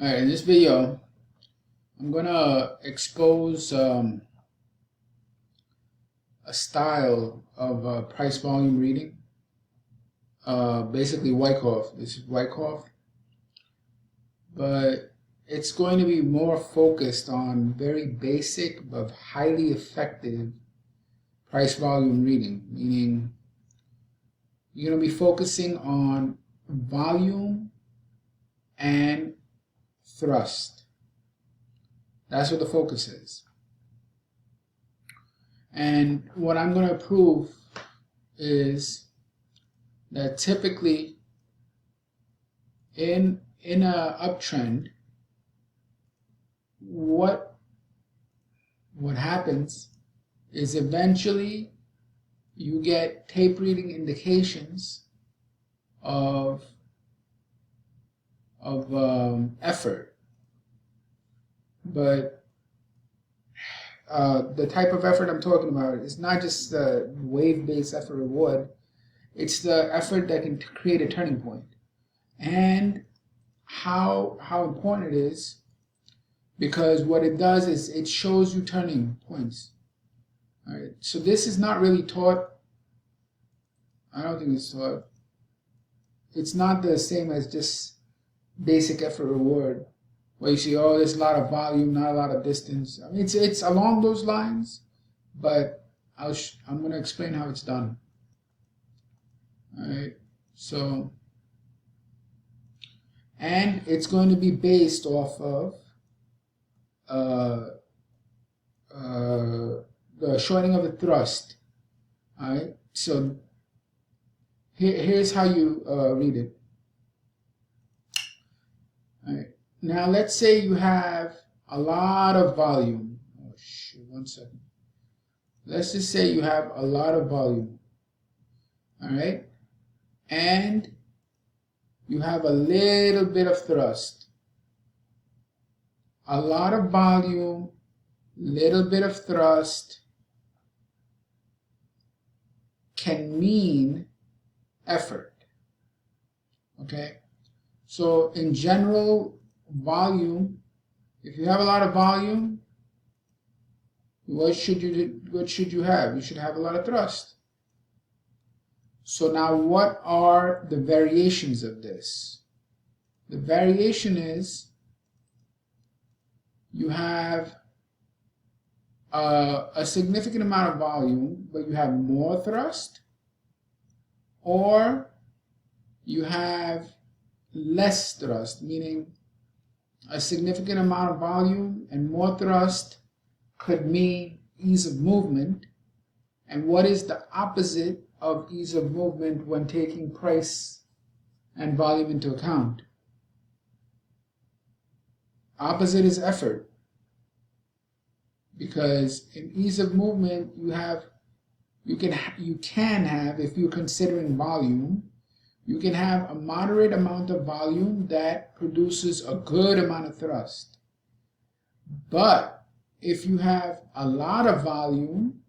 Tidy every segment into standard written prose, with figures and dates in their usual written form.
Alright, in this video, I'm gonna expose a style of price volume reading. Basically Wyckoff. This is Wyckoff, but it's going to be more focused on very basic but highly effective price volume reading, meaning you're going to be focusing on volume and thrust. That's what the focus is. And what I'm going to prove is that typically in a uptrend, what happens is eventually you get tape reading indications of effort, but the type of effort I'm talking about is not just the wave-based effort reward. It's the effort that can create a turning point. And how important it is, because what it does is it shows you turning points. All right. So this is not really taught. I don't think it's taught. It's not the same as just basic effort reward, where you see, oh, there's a lot of volume, not a lot of distance. I mean, it's along those lines, but I'm going to explain how it's done. All right. So, and it's going to be based off of the shortening of the thrust. All right. So here's how you read it. All right. Now let's say you have a lot of volume. Oh shit! 1 second. Let's just say you have a lot of volume. All right. And you have a little bit of thrust. A lot of volume, little bit of thrust can mean effort. Okay? So in general, volume, if you have a lot of volume, what should you have? You should have a lot of thrust. So now what are the variations of this? The variation is you have a significant amount of volume, but you have more thrust, or you have less thrust, meaning a significant amount of volume and more thrust could mean ease of movement. And what is the opposite of ease of movement when taking price and volume into account? Opposite is effort. Because in ease of movement, you can have, if you're considering volume, you can have a moderate amount of volume that produces a good amount of thrust. But if you have a lot of volume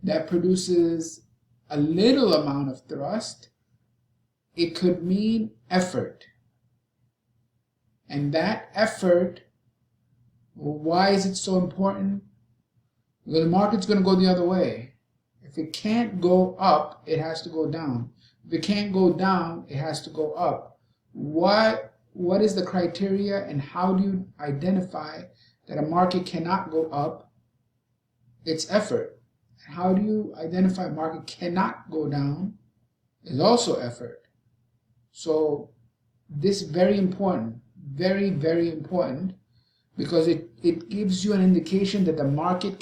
that produces a little amount of thrust, it could mean effort. And that effort, why is it so important? Well, the market's going to go the other way. If it can't go up, it has to go down. If it can't go down, it has to go up. What is the criteria, and how do you identify that a market cannot go up? It's effort. And how do you identify a market cannot go down? It's also effort. So this is very important, very, very important, because it gives you an indication that the market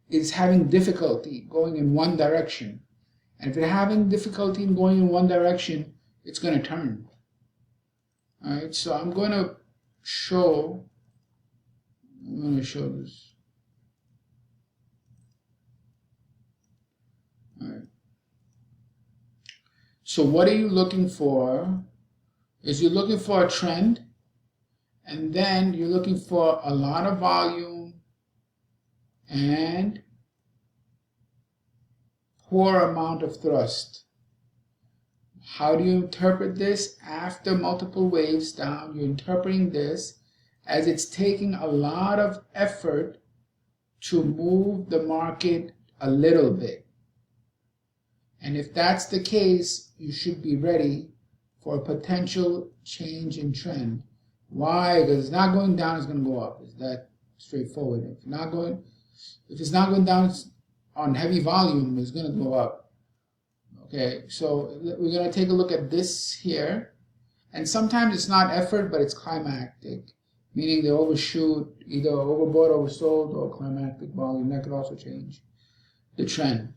is having difficulty going in one direction. And if it's having difficulty in going in one direction, it's going to turn. All right, so I'm going to show this. All right. So what are you looking for? Is you're looking for a trend, and then you're looking for a lot of volume and poor amount of thrust. How do you interpret this? After multiple waves down, you're interpreting this as it's taking a lot of effort to move the market a little bit. And if that's the case, you should be ready for a potential change in trend. Why? Because it's not going down, it's going to go up. It's that straightforward. If it's not going down on heavy volume, it's going to go up. Okay, so we're going to take a look at this here. And sometimes it's not effort, but it's climactic, meaning they overshoot, either overbought, oversold, or climactic volume. That could also change the trend.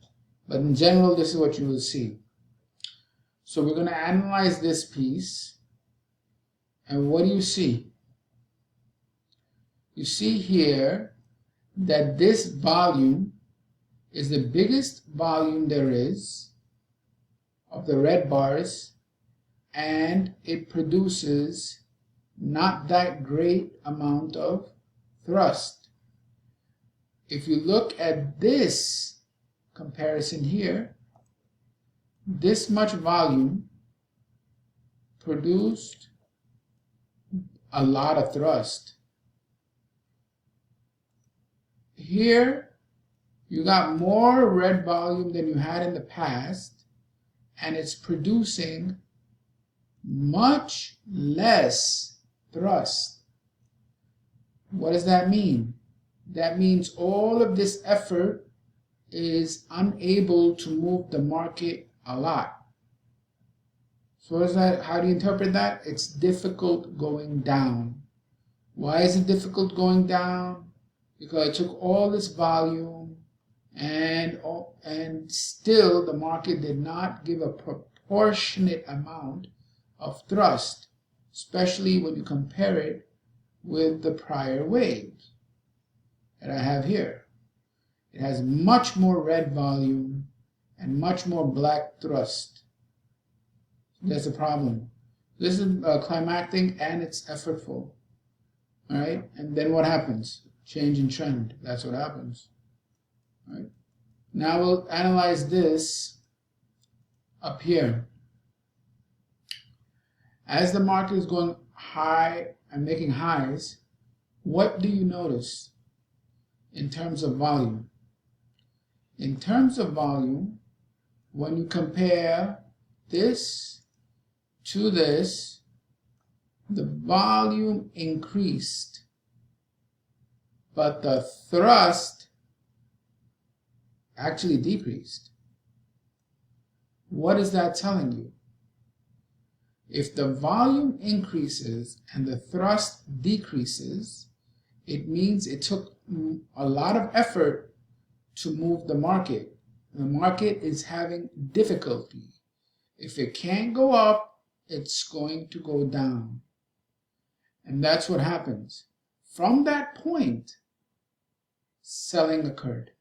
But in general, this is what you will see. So we're going to analyze this piece. And what do you see? You see here that this volume is the biggest volume there is of the red bars, and it produces not that great amount of thrust. If you look at this comparison here, this much volume produced a lot of thrust. Here you got more red volume than you had in the past, and it's producing much less thrust. What does that mean? That means all of this effort is unable to move the market a lot. So what is that? How do you interpret that? It's difficult going down. Why is it difficult going down? Because it took all this volume and still the market did not give a proportionate amount of thrust, especially when you compare it with the prior wave that I have here. It has much more red volume and much more black thrust. That's a problem. This is climactic and it's effortful. All right, and then what happens? Change in trend. That's what happens. All right. Now we'll analyze this up here. As the market is going high and making highs, what do you notice in terms of volume? In terms of volume, when you compare this to this, the volume increased, but the thrust actually decreased. What is that telling you? If the volume increases and the thrust decreases, it means it took a lot of effort to move the market. The market is having difficulty. If it can't go up, it's going to go down. And that's what happens. From that point, selling occurred.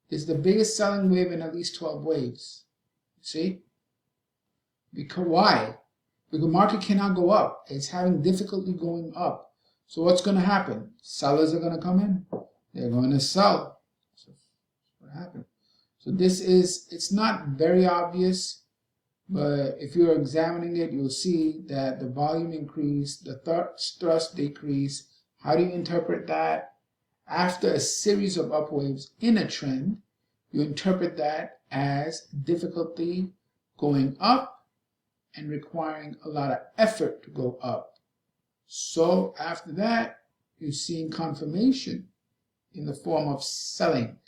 It's the biggest selling wave in at least 12 waves. See? Because why? Because the market cannot go up. It's having difficulty going up. So what's going to happen? Sellers are going to come in. They're going to sell. So what happened? So this is, it's not very obvious, but if you're examining it, you'll see that the volume increased, the thrust decreased. How do you interpret that? After a series of upwaves in a trend, you interpret that as difficulty going up and requiring a lot of effort to go up. So after that, you're seeing confirmation in the form of selling.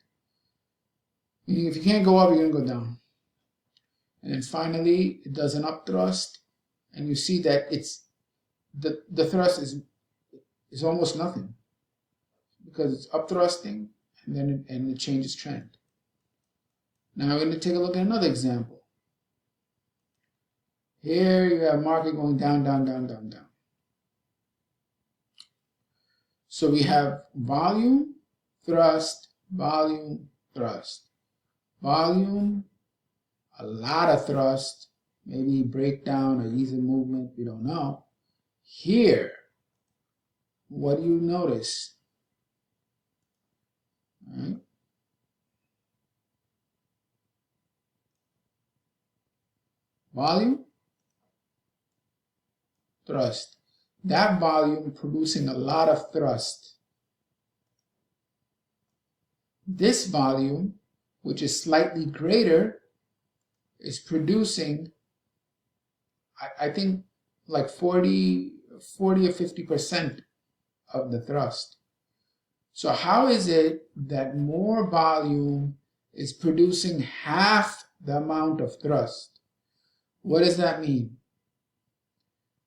Meaning if you can't go up, you're going to go down. And then finally, it does an upthrust, and you see that it's the thrust is almost nothing because it's upthrusting and then it changes trend. Now we're going to take a look at another example. Here you have market going down, down, down, down, down. So we have volume, thrust, volume, thrust. Volume, a lot of thrust, maybe breakdown or easy movement, we don't know. Here, what do you notice? All right. Volume, thrust. that volume producing a lot of thrust. This volume, which is slightly greater, is producing, I think, like 40 or 50% of the thrust. So how is it that more volume is producing half the amount of thrust? What does that mean?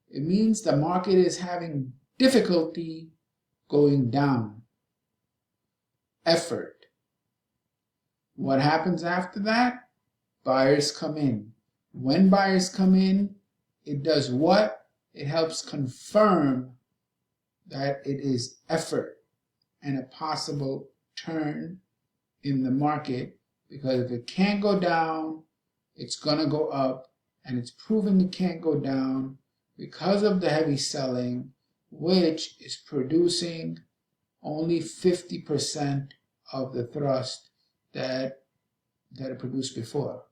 It means the market is having difficulty going down. Effort. What happens after that? Buyers come in. When buyers come in, it does what? It helps confirm that it is effort and a possible turn in the market, because if it can't go down, it's going to go up, and it's proven it can't go down because of the heavy selling, which is producing only 50% of the thrust that it produced before.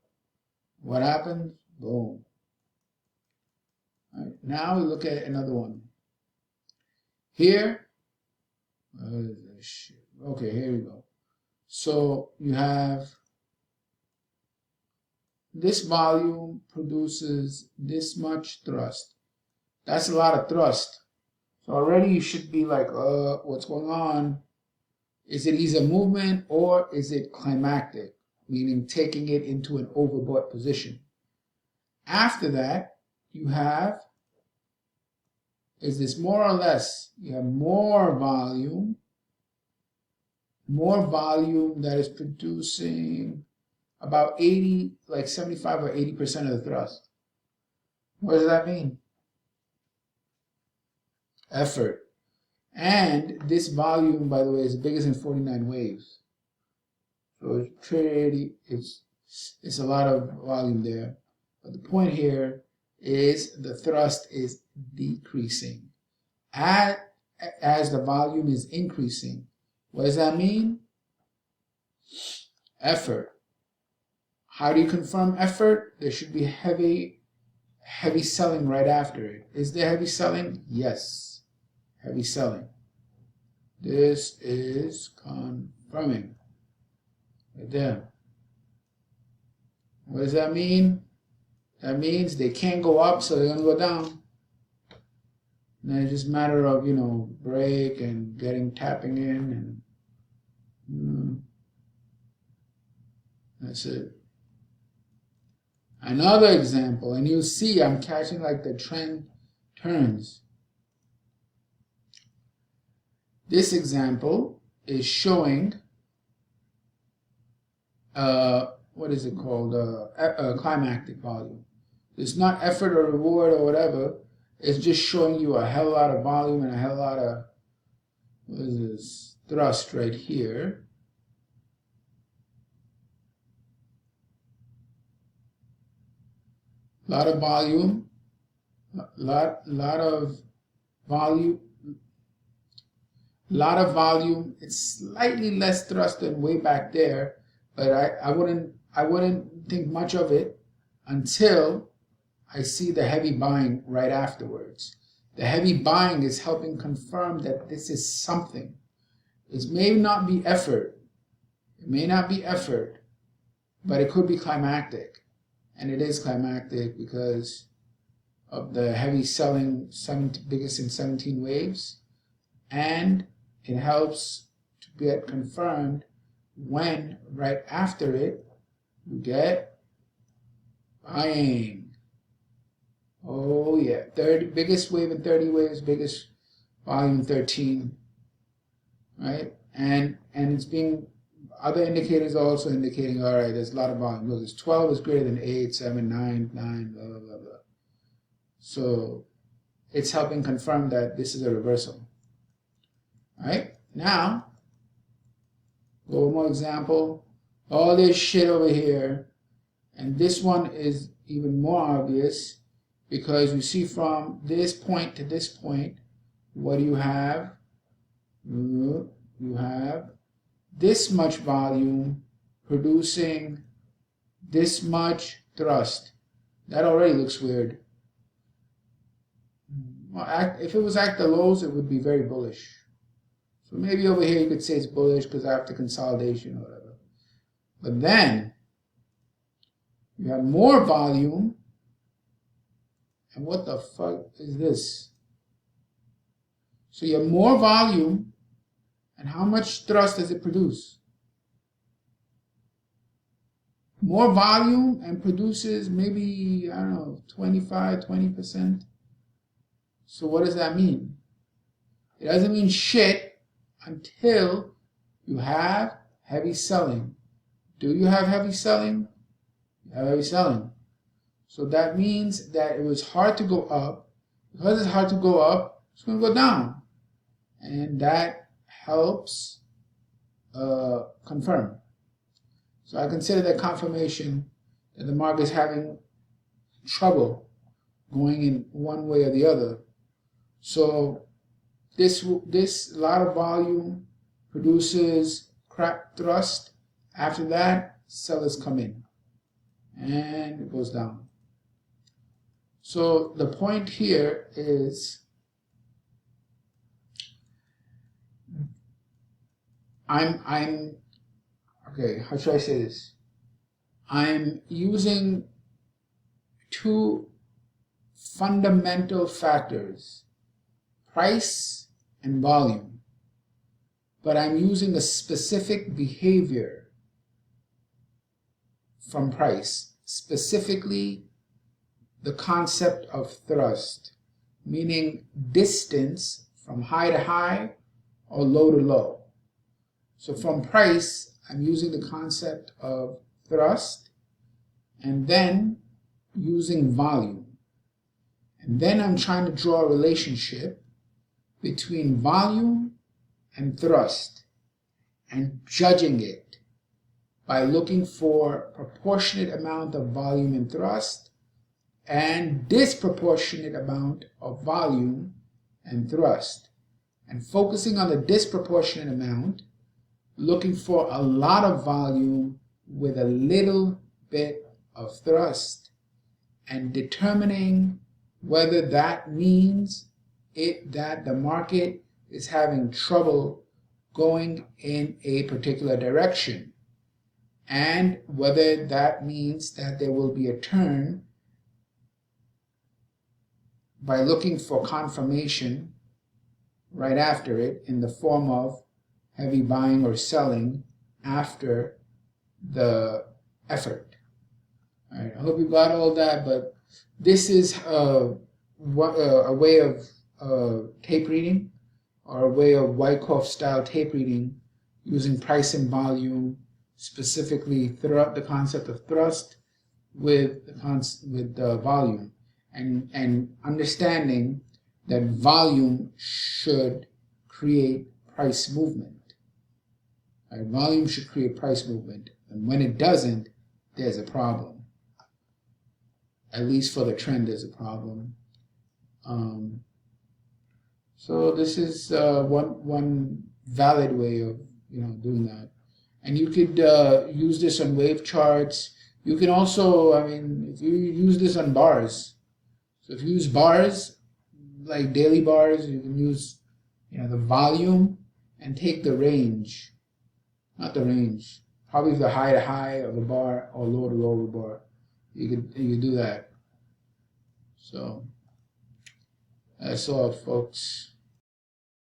What happens? Boom. All right, now we look at another one. Here, okay, here we go. So you have this volume produces this much thrust. That's a lot of thrust. So already you should be like, what's going on? Is it ease of movement, or is it climactic, meaning taking it into an overbought position? After that, you have, is this more or less? You have more volume that is producing about 80, like 75 or 80% of the thrust. What does that mean? Effort. And this volume, by the way, is the biggest in 49 waves. So it's a lot of volume there. But the point here is the thrust is decreasing as the volume is increasing. What does that mean? Effort. How do you confirm effort? There should be heavy selling right after it. Is there heavy selling? Yes. Heavy selling. This is confirming. Right there. What does that mean? That means they can't go up, so they're going to go down. And then it's just a matter of, break and tapping in, and that's it. Another example, and you'll see I'm catching like the trend turns. This example is showing, what is it called? Climactic volume. It's not effort or reward or whatever. It's just showing you a hell lot of volume and a hell lot of, what is this, thrust right here. Lot of volume, lot of volume. It's slightly less thrust than way back there, but I wouldn't think much of it until I see the heavy buying right afterwards. The heavy buying is helping confirm that this is something. It may not be effort. It may not be effort, but it could be climactic. And it is climactic because of the heavy selling, biggest in 17 waves. And it helps to get confirmed when right after it you get buying. Oh yeah, biggest wave in 30 waves, biggest volume 13, right? And it's being, other indicators are also indicating, all right, there's a lot of volume. Look, 12 is greater than 8, 7, 9, 9, blah, blah, blah, blah. So it's helping confirm that this is a reversal. All right, now, go one more example. All this shit over here, and this one is even more obvious because you see from this point to this point, what do you have? You have this much volume producing this much thrust. That already looks weird. Well, if it was at the lows, it would be very bullish. So maybe over here you could say it's bullish because after consolidation or whatever. But then you have more volume. And what the fuck is this? So you have more volume, and how much thrust does it produce? More volume and produces maybe, I don't know, 20%. So what does that mean? It doesn't mean shit until you have heavy selling. Do you have heavy selling? You have heavy selling. So that means that it was hard to go up. Because it's hard to go up, it's going to go down. And that helps confirm. So I consider that confirmation that the market is having trouble going in one way or the other. So this lot of volume produces crap thrust. After that, sellers come in and it goes down. So the point here is okay, how should I say this? I'm using two fundamental factors, price and volume, but I'm using a specific behavior from price, specifically the concept of thrust, meaning distance from high to high or low to low. So from price, I'm using the concept of thrust and then using volume. And then I'm trying to draw a relationship between volume and thrust and judging it by looking for proportionate amount of volume and thrust and disproportionate amount of volume and thrust. And focusing on the disproportionate amount, looking for a lot of volume with a little bit of thrust, and determining whether that means that the market is having trouble going in a particular direction, and whether that means that there will be a turn by looking for confirmation right after it in the form of heavy buying or selling after the effort. All right, I hope you got all that, but this is a way of tape reading, or a way of Wyckoff style tape reading using price and volume, specifically throughout the concept of thrust with the volume, and understanding that volume should create price movement. Right? Volume should create price movement, and when it doesn't, there's a problem. At least for the trend, there's a problem. So this is one valid way of doing that, and you could use this on wave charts. You can also, if you use this on bars. So if you use bars like daily bars, you can use the volume and take the range. Not the range, probably the high to high of a bar or low to low of a bar. You could do that. So that's all, folks.